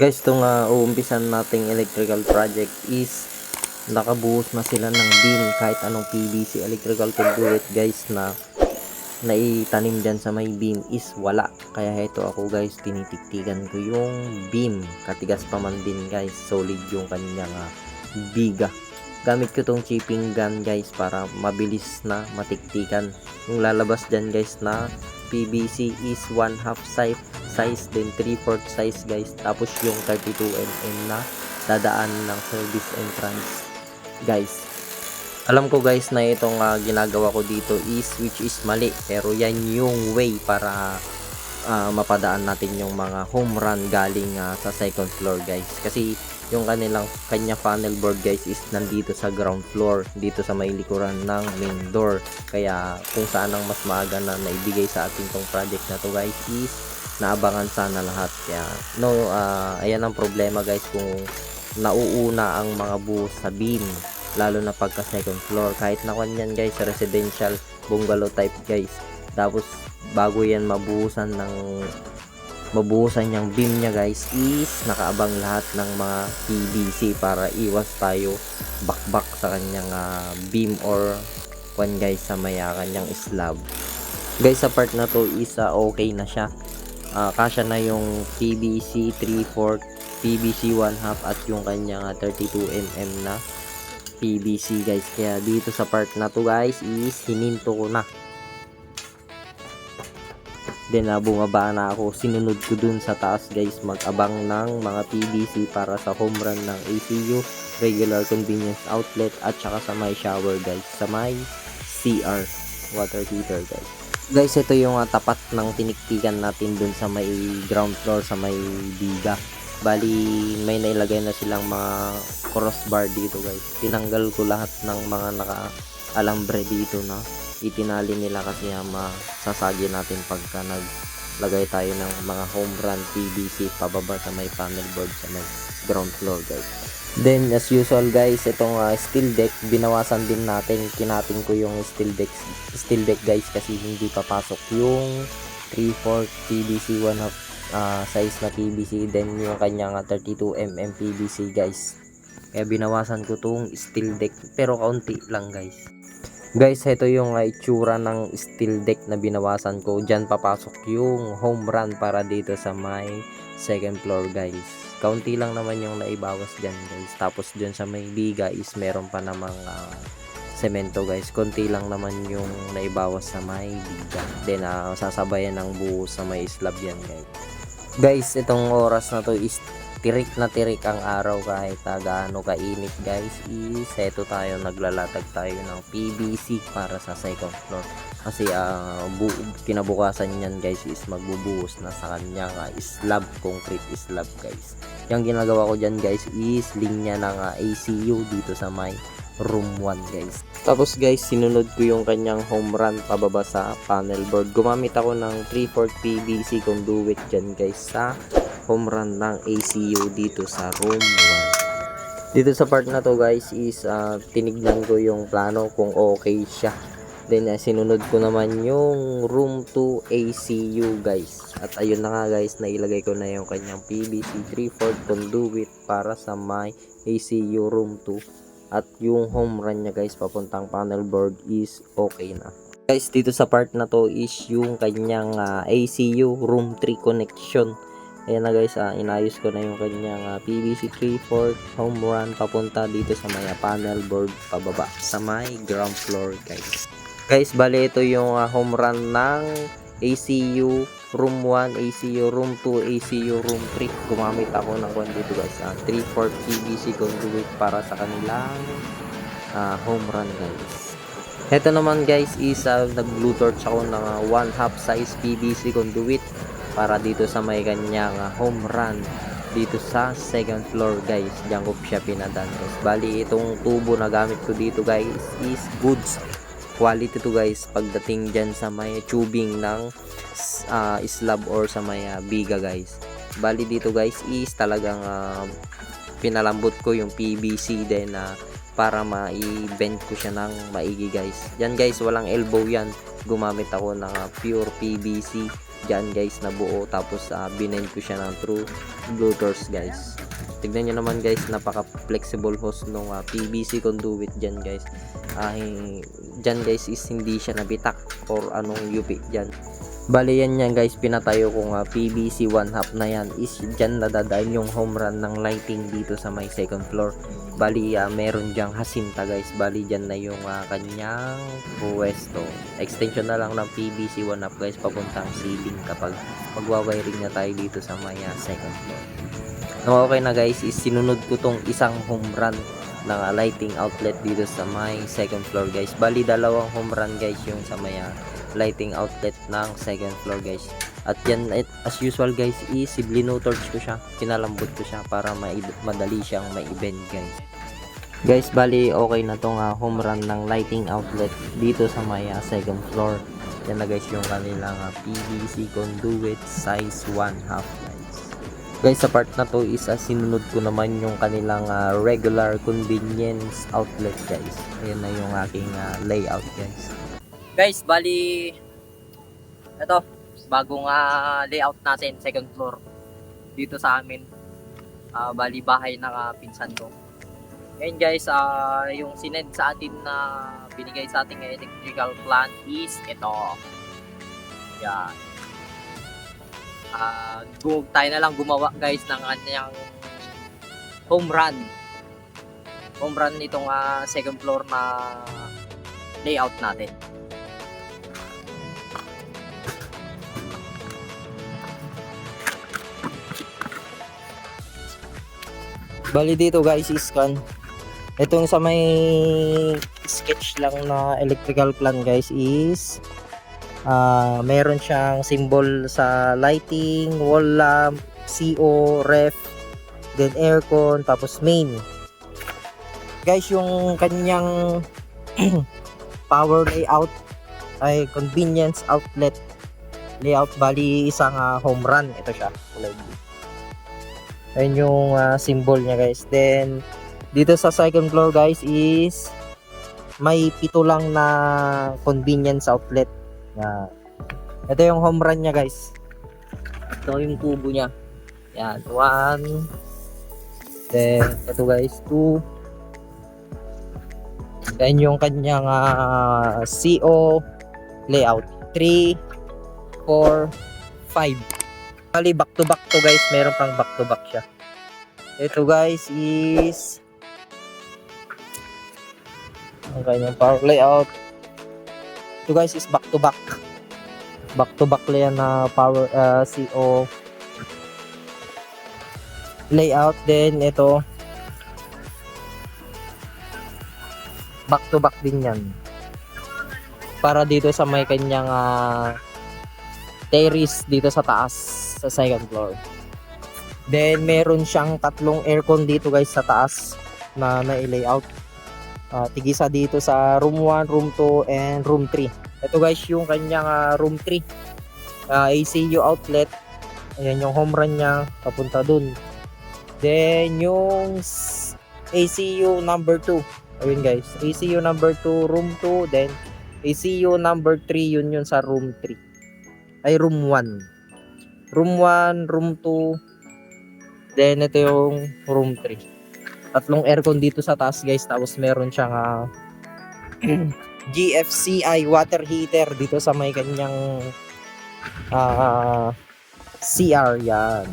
Guys, itong uumpisan nating electrical project is nakabuhos na sila ng beam kahit anong PVC electrical conduit guys na naitanim dyan sa may beam is wala. Kaya heto ako guys, tinitiktigan ko yung beam. Katigas pa man din guys, solid yung kanyang biga. Gamit ko tong chipping gun guys para mabilis na matiktikan. Yung lalabas dyan guys na PVC is 1/2 size then 3/4 size guys. Tapos yung 32mm na dadaan ng service entrance guys. Alam ko guys na itong ginagawa ko dito is which is mali, pero yan yung way para mapadaan natin yung mga home run galing sa second floor guys. Kasi yung kanya funnel board guys is nandito sa ground floor, dito sa may likuran ng main door. Kaya kung saan ang mas maaga na naibigay sa ating tong project na to guys is naabangan sana lahat. Kaya ayan ang problema guys kung nauuna ang mga buhos sa beam, lalo na pagka second floor. Kahit na kanyan guys, residential bungalow type guys, tapos bago yan mabuhusan yung beam nya guys is nakaabang lahat ng mga PVC para iwas tayo bakbak sa kanyang beam or guys sa may kanyang slab guys. Sa part na to is okay na siya, kasya na yung PVC 3/4, PVC 1/2 at yung kanyang 32mm na PVC guys. Kaya dito sa part na to guys is hininto ko na, then bumaba na ako, sinunod ko dun sa taas guys, mag-abang ng mga PVC para sa home run ng ACU, regular convenience outlet, at saka sa may shower guys, sa may CR water heater guys. Guys, ito yung tapat ng tiniktikan natin dun sa may ground floor, sa may biga. Bali may nailagay na silang mga crossbar dito guys. Tinanggal ko lahat ng mga naka-alambre dito na itinali nila kasi masasagi natin pagka naglagay tayo ng mga home run PVC pababa sa may panel board sa may ground floor guys. Then as usual guys, itong steel deck binawasan din natin, kinatin ko yung steel deck guys kasi hindi papasok yung 3/4 PVC 1/2 size na PVC, then yung kanyang 32mm PVC guys. Kaya binawasan ko tong steel deck, pero kaunti lang guys. Guys, ito yung itsura ng steel deck na binawasan ko. Diyan papasok yung home run para dito sa may second floor guys. Kaunti lang naman yung naibawas dyan guys. Tapos dyan sa may biga is meron pa namang semento guys. Konti lang naman yung naibawas sa may biga. Then sasabayan ng buo sa may slab yan guys. Guys, itong oras na to is tirik na tirik ang araw kahit gaano kainit guys. Is eto tayo, naglalatag tayo ng PVC para sa second floor. Kasi kinabukasan yan guys is magbubuhos na sa kanyang slab, concrete slab guys. Yung ginagawa ko dyan guys is linya ng ACU dito sa may room 1 guys. Tapos guys, sinunod ko yung kanyang home run pababa sa panel board. Gumamit ako ng 3/4 PVC conduit dyan guys sa home run ng ACU dito sa room 1. Dito sa part na to guys is tinignan ko yung plano kung okay siya. Then sinunod ko naman yung room 2 ACU guys. At ayun na nga guys, nailagay ko na yung kanyang PVC 3/4 conduit para sa may ACU room 2. At yung home run niya guys papuntang panel board is okay na. Guys, dito sa part na to is yung kanyang ACU room 3 connection. Ayan na guys, inayos ko na yung kanyang PVC 3/4 home run papunta dito sa may panel board pababa sa may ground floor guys. Guys, bale ito yung home run ng ACU room 1, ACU room 2, ACU room 3. Gumamit ako ng dito guys, 3/4 PVC conduit para sa kanilang home run guys. Ito naman guys is nag-blue torch ako ng 1/2 size PVC conduit para dito sa may kanyang home run dito sa second floor guys. Diyan ko siya pinadan guys. Bali itong tubo na gamit ko dito guys is goods quality to guys pagdating dyan sa may tubing ng slab or sa may biga guys. Bali dito guys is talagang pinalambot ko yung PVC din para mai-bend ko siya ng maigi guys. Yan guys, walang elbow yan. Gumamit ako ng pure PVC dyan guys na buo, tapos binend ko siya ng true Bluetooth guys. Tignan nyo naman guys, napaka flexible hose nung PVC conduit dyan guys. Dyan guys is hindi siya nabitak or anong UP dyan. Bali yan guys, pinatayo kong PVC 1/2 na yan is dyan nadadaan yung home run ng lighting dito sa may second floor. Bali meron dyang hasinta guys, bali dyan na yung kanyang pwesto. Extension na lang ng PVC 1/2 guys papuntang ceiling kapag magwa-wiring na tayo dito sa may second floor. Okay na guys, is sinunod ko tong isang home run ng lighting outlet dito sa may second floor guys. Bali dalawang home run guys yung sa may lighting outlet ng second floor guys. At yan as usual guys is blue-torch ko siya, pinalambot ko siya para madali siyang mai-bend guys. Guys, bali okay na tong home run ng lighting outlet dito sa may second floor. Yan na guys yung kanilang PVC conduit size 1/2 guys. Guys, sa part na to is sinunod ko naman yung kanilang regular convenience outlet guys. Ayan na yung aking layout guys. Guys, bali ito, bagong layout natin, second floor dito sa amin. Bali bahay ng pinsan ko. Ngayon guys, yung sinend sa atin na binigay sa ating electrical plan is ito. Yan. Tayo na lang gumawa guys ng kanyang home run nitong second floor na layout natin. Bali dito guys is itong sa may sketch lang na electrical plan guys is meron siyang symbol sa lighting, wall lamp, CO, ref, then aircon, tapos main. Guys, yung kanyang power layout ay convenience outlet layout, bali isang home run. Ito siya, kulay blue. Ayun yung symbol niya guys. Then dito sa second floor guys is may 7 lang na convenience outlet. Yan. Ito yung home run niya guys. Ito yung tubo niya. Yan, 1. Then ito guys, 2. Then yung kanyang CO layout, 3, 4, 5. Bali back to back to guys, meron pang back to back siya. Ito guys is ang kanyang power layout. Ito guys is back to back yan na power CO layout. Then ito back to back din yan para dito sa may kanyang terrace dito sa taas sa second floor. Then meron siyang 3 aircon dito guys sa taas na i-layout. Tigisa dito sa room 1, room 2, and room 3. Ito guys yung kanyang room 3. ACU outlet. Ayan yung home run niya, papunta dun. Then yung ACU number 2. Ayun guys, ACU number 2, room 2. Then ACU number 3, yun sa room 3. Ay, room 1. Room 1, room 2. Then ito yung room 3. 3 aircon dito sa taas guys, tapos meron siyang GFCI water heater dito sa may kanyang CR yan.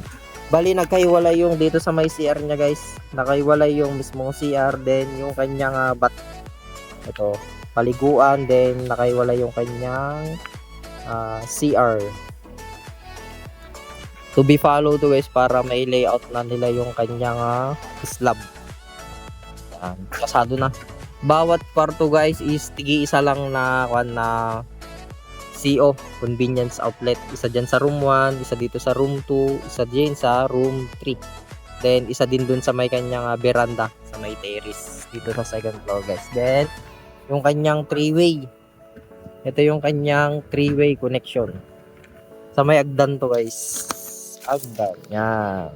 Bali nagkaiwalay yung dito sa may CR niya guys, nakaiwalay yung mismong CR, then yung kanyang ito paliguan, then nakaiwalay yung kanyang CR. To be followed to guys para may layout na nila yung kanyang slab. Kasado na. Bawat kwarto guys is tigi-isa lang na CO, convenience outlet. Isa dyan sa room 1, isa dito sa room 2, isa dyan sa room 3. Then isa din dun sa may kanyang veranda sa may terrace dito sa second floor guys. Then yung kanyang 3-way. Ito yung kanyang 3-way connection. Sa may agdan to guys. Agdan. Yan.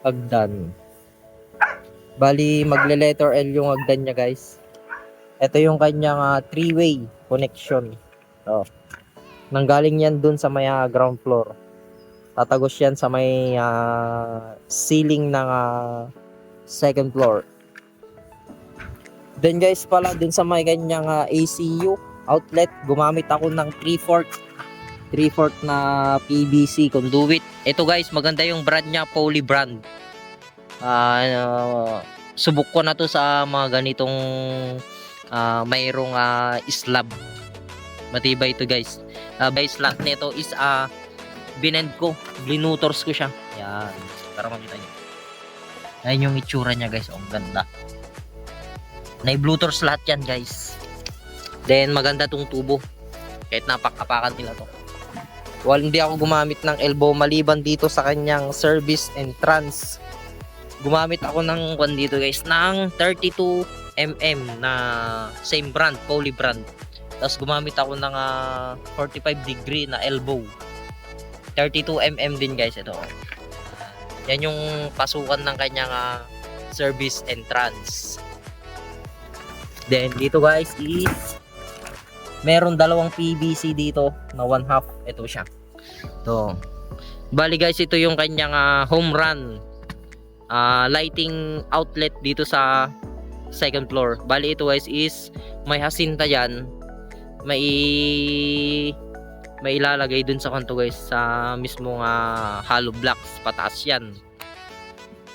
Agdan. Bali magle-letter L yung agdan niya guys. Ito yung kanyang 3-way connection. Oh. Nanggaling yan dun sa may ground floor. Tatagos yan sa may ceiling ng second floor. Then guys pala dun sa may kanyang ACU outlet, gumamit ako ng 3/4 na PVC conduit. Ito guys, maganda yung brand niya, Poly brand. Subok ko na to sa mga ganitong mayroong slab. Matibay ito guys. Base slot nito is binend ko, blinutors ko siya. Yan, para makita nyo. Ayan yung itsura niya guys, ang ganda. Nai-bluetooth lahat yan guys. Then maganda tong tubo. Kahit napak-apakan nila to. Hindi ako gumamit ng elbow maliban dito sa kanyang service entrance. Gumamit ako ng dito guys, ng 32mm na same brand, Poly brand. Tapos gumamit ako ng 45 degree na elbow. 32mm din guys ito. Yan yung pasukan ng kanyang service entrance. Then dito guys is meron dalawang PVC dito na 1/2. Ito siya. To. Bali guys, ito yung kanyang home run lighting outlet dito sa second floor. Bali ito guys is may hasinta yan. May ilalagay dun sa kanto guys sa mismong hollow blocks. Pataas yan.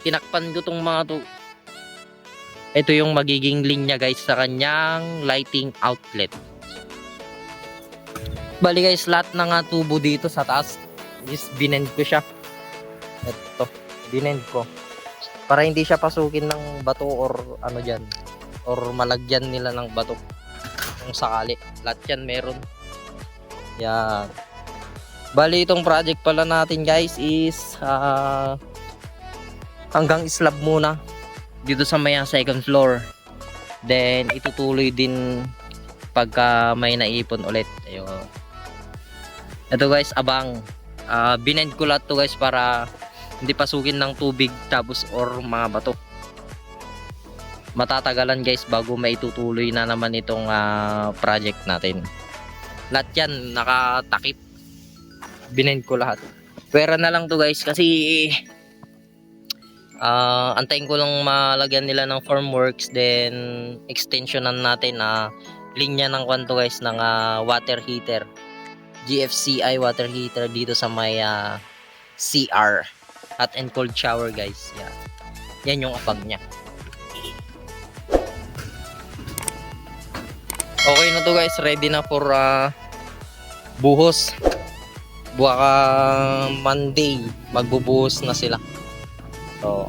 Tinakpan ko tong mga to. Ito yung magiging linya guys sa kanyang lighting outlet. Bali guys, lahat ng tubo dito sa taas is binend ko siya. Ito, binend ko. Para hindi siya pasukin ng bato or ano dyan. Or malagyan nila ng bato. Kung sakali. Lahat yan meron. Yan. Bali itong project pala natin guys is hanggang slab muna. Dito sa may second floor. Then itutuloy din pagka may naipon ulit. Ayun. Ito guys, abang. Binend ko lahat to guys para hindi pasukin ng tubig tapos or mga bato. Matatagalan guys bago maitutuloy na naman itong project natin. Lahat yan nakatakip. Binend ko lahat. Pwera na lang to guys kasi antayin ko lang malagyan nila ng formworks, then extensionan natin linya ng kwanto guys ng water heater, GFCI water heater dito sa may CR, hot and cold shower guys. Yan yung apag nya. Okay na to guys, ready na for buhos. Buwaka Monday magbubuhos na sila. So,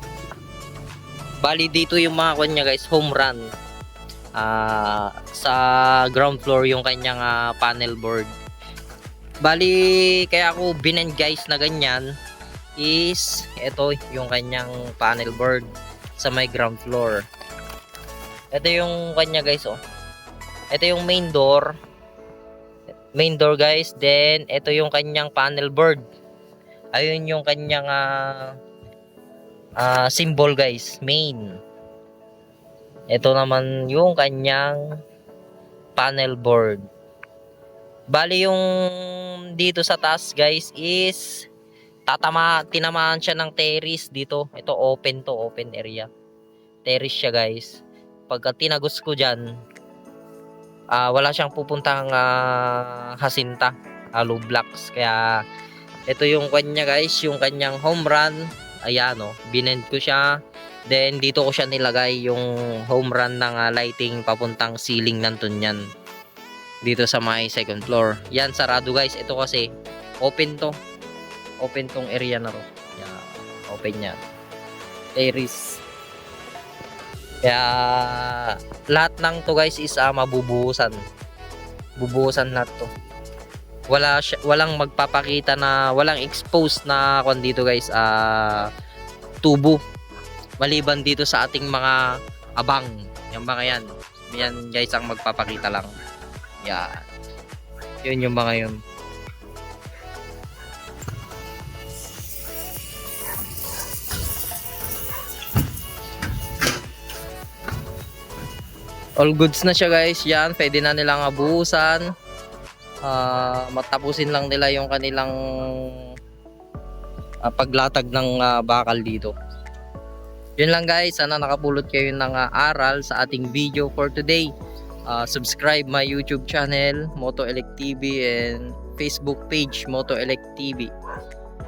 bali dito yung mga kanya guys, home run. Sa ground floor yung kanyang panel board. Bali kaya ako binend guys na ganyan is ito yung kanyang panel board sa may ground floor. Ito yung kanya guys Ito yung main door. Main door guys, then ito yung kanyang panel board. Ayun yung kanyang symbol guys, main. Ito naman yung kanyang panel board. Bali yung dito sa taas guys is tinamaan siya ng terrace dito. Ito open area. Terrace siya guys. Pagka tinagos ko dyan, wala siyang pupuntang hasinta, hollow blocks. Kaya ito yung kanya guys, yung kanyang home run. Ayan binend ko siya. Then dito ko siya nilagay yung home run ng lighting papuntang ceiling nandun yan. Dito sa may second floor. Yan sarado guys. Ito kasi open to. Open tong area na to. Yan, open yan. Terrace. Kaya lahat ng to guys is mabubuhusan. Bubuhusan lahat to. Walang magpapakita na walang exposed na dito guys tubo maliban dito sa ating mga abang. Yung mga yan guys ang magpapakita lang. Yun yung mga yun. All goods na siya guys. Yan, pwede na nilang abuhusan. matapusin lang nila yung kanilang paglatag ng bakal dito. Yun lang guys, sana nakapulot kayo ng aral sa ating video for today. Subscribe my YouTube channel Moto Elect TV and Facebook page Moto Elect TV.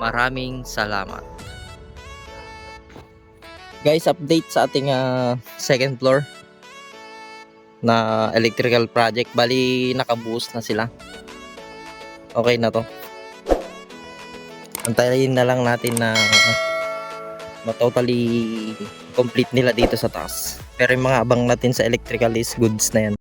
Maraming salamat. Guys, update sa ating second floor na electrical project. Bali nakabuhos na sila. Okay na to. Antayin na lang natin na totally complete nila dito sa taas. Pero yung mga abang natin sa electrical is goods na yan.